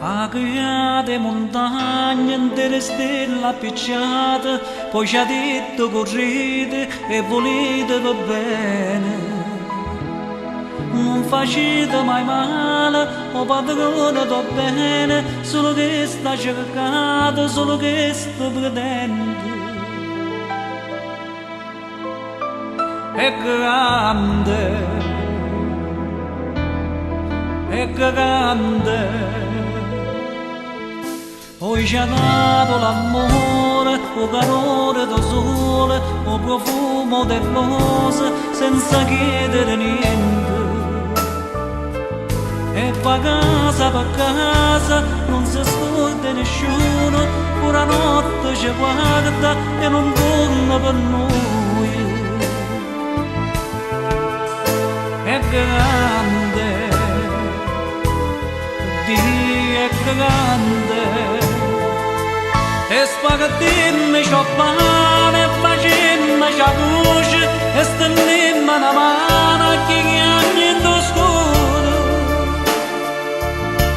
Agriate montagne e delle stelle appicciate, poi ci ha detto correte e volete va bene. Non facete mai male, o padrone do bene, solo che sta cercando, solo che sto pretende. È grande, è grande. Poi ci ha dato l'amore, o calore del sole, o profumo delle rose, senza chiedere niente. E fa casa per casa, non si scorda nessuno, pure la notte ci guarda e non torna per noi. È grande, Dio è grande. E spaghettimmi c'ho pane, e facemmi c'ha luce, e stennemmi una mano a chi chiama in lo scuro.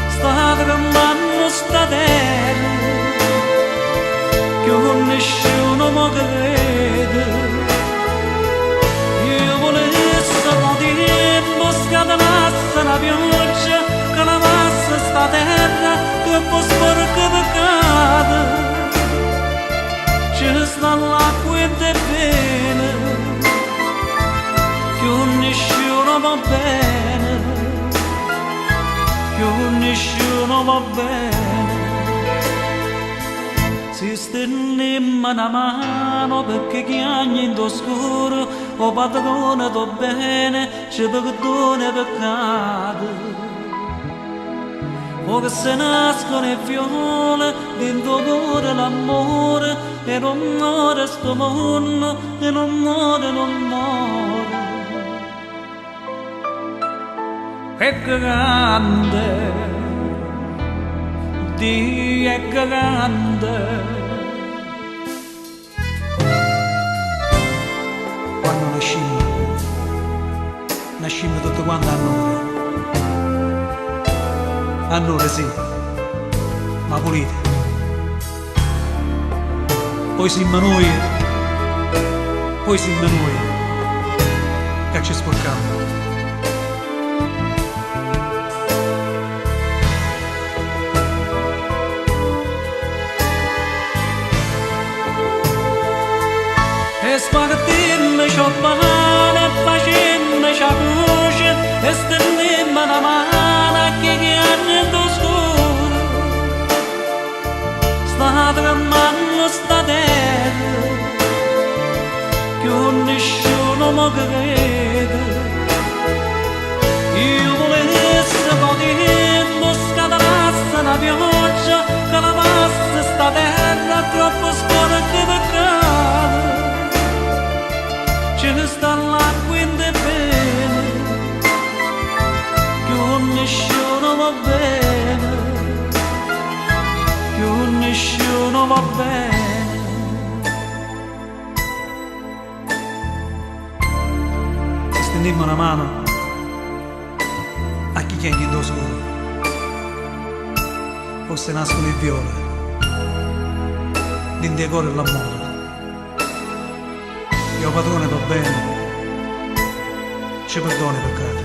Sta tremando sta terra, che nessuno mi crede. Io volessi un tempo scatenasse una pioggia, che lavasse sta terra, troppo sporca peccato. Ci sta l'acqua e te bene, che nessuno va bene, che nessuno va bene. Si stennemmo una mano perché chiagni in scuro, o padrone do bene, ci perdona i peccati. O che se nascono e viole, dentro cuore l'amore, e non muore sto mondo, e non muore, non muore. È grande, Dio è grande. Quando nascimmo tutto quanto a noi sì, ma pulite. Poi siamo noi che ci sporcamo. E spaghettimmi c'ho pane, e facemmi c'ha croce, e stennemmi una mano a chi chiama in lo scuro. Sta tremando sta terra, che nessuno mi crede. Io volessi un tempo scatenasse una pioggia, che lavasse sta terra, troppo sporca peccato. Ce sta l'acqua in te bene, che nessuno va bene, che nessuno va bene. E stendemmo una mano a chi chiede in scuro, forse nascono le viole, dentro il cuore l'amore. Io padrone va bene, ci perdoni i peccati.